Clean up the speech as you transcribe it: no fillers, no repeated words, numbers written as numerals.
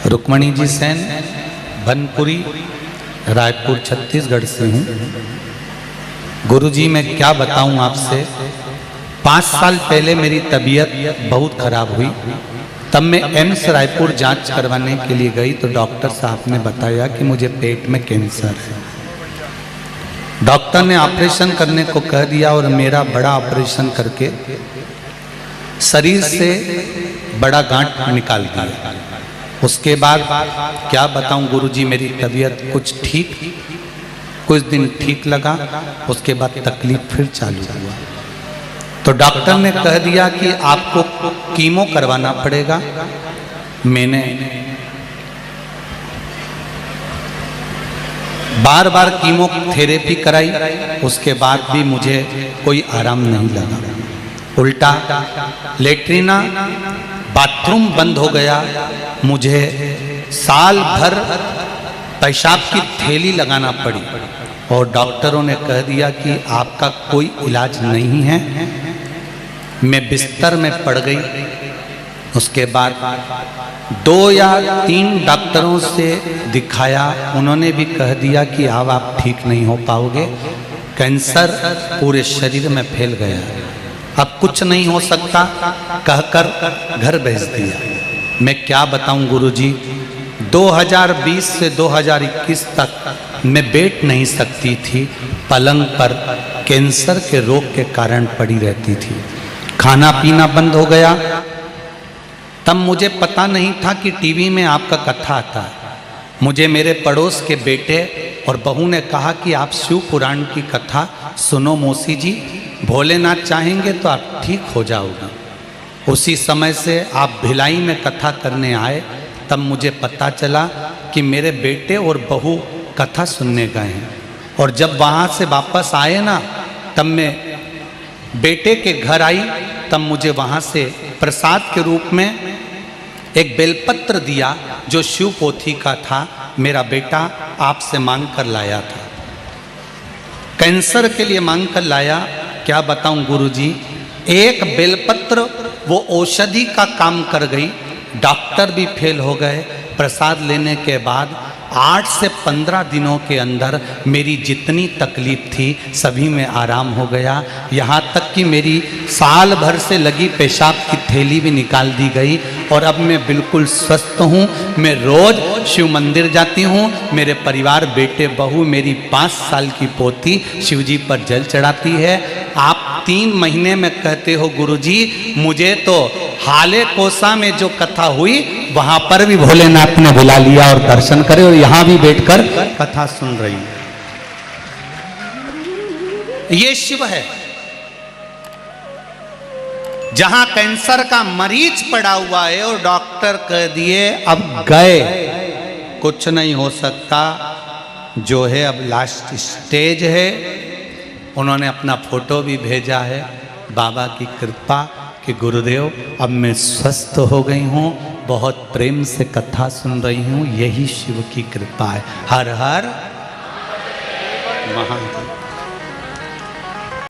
रुक्मणी जी सेन, बनपुरी, रायपुर, छत्तीसगढ़ से हूँ। गुरुजी मैं क्या बताऊँ आपसे, 5 साल पहले मेरी तबीयत बहुत खराब हुई। तब मैं एम्स रायपुर जांच करवाने के लिए गई तो डॉक्टर साहब ने बताया कि मुझे पेट में कैंसर है। डॉक्टर ने ऑपरेशन करने को कह दिया और मेरा बड़ा ऑपरेशन करके शरीर से बड़ा गांठ निकाल दिया। उसके बाद क्या बताऊं गुरुजी, मेरी तबीयत कुछ दिन ठीक लगा, उसके बाद तकलीफ फिर चालू हुआ। तो डॉक्टर ने कह दिया कि आपको कीमो करवाना पड़ेगा। मैंने बार बार कीमोथेरेपी कराई, उसके बाद भी मुझे कोई आराम नहीं लगा। उल्टा लेट्रिना बाथरूम बंद हो गया। मुझे साल भर पेशाब की थैली लगाना पड़ी और डॉक्टरों ने कह दिया कि आपका कोई इलाज नहीं है। मैं बिस्तर में पड़ गई। उसके बाद 2 या 3 डॉक्टरों से दिखाया, उन्होंने भी कह दिया कि अब आप ठीक नहीं हो पाओगे, कैंसर पूरे शरीर में फैल गया, अब कुछ नहीं हो सकता, कहकर घर भेज दिया। मैं क्या बताऊं गुरुजी, 2020 से 2021 तक मैं बैठ नहीं सकती थी, पलंग पर कैंसर के रोग के कारण पड़ी रहती थी। खाना पीना बंद हो गया। तब मुझे पता नहीं था कि टीवी में आपका कथा आता है। मुझे मेरे पड़ोस के बेटे और बहू ने कहा कि आप शिव पुराण की कथा सुनो मौसी जी, भोलेनाथ चाहेंगे तो आप ठीक हो जाओगे। उसी समय से आप भिलाई में कथा करने आए। तब मुझे पता चला कि मेरे बेटे और बहू कथा सुनने गए हैं। और जब वहाँ से वापस आए ना, तब मैं बेटे के घर आई। तब मुझे वहाँ से प्रसाद के रूप में एक बेलपत्र दिया जो शिव पोथी का था। मेरा बेटा आपसे मांग कर लाया था, कैंसर के लिए मांग कर लाया। क्या बताऊं गुरुजी, एक बेलपत्र वो औषधि का काम कर गई। डॉक्टर भी फेल हो गए। प्रसाद लेने के बाद 8 से 15 दिनों के अंदर मेरी जितनी तकलीफ थी सभी में आराम हो गया। यहाँ तक कि मेरी साल भर से लगी पेशाब की थैली भी निकाल दी गई और अब मैं बिल्कुल स्वस्थ हूँ। मैं रोज़ शिव मंदिर जाती हूँ। मेरे परिवार, बेटे, बहू, मेरी 5 साल की पोती शिव जी पर जल चढ़ाती है। आप 3 महीने में कहते हो गुरुजी, मुझे तो हाले कोसा में जो कथा हुई वहां पर भी भोलेनाथ ने बुला लिया और दर्शन करे, और यहां भी बैठकर कथा सुन रही हूं। ये शिव है। जहां कैंसर का मरीज पड़ा हुआ है और डॉक्टर कह दिए अब गए, कुछ नहीं हो सकता, जो है अब लास्ट स्टेज है। उन्होंने अपना फोटो भी भेजा है। बाबा की कृपा कि गुरुदेव अब मैं स्वस्थ हो गई हूँ, बहुत प्रेम से कथा सुन रही हूँ, यही शिव की कृपा है। हर हर महादेव।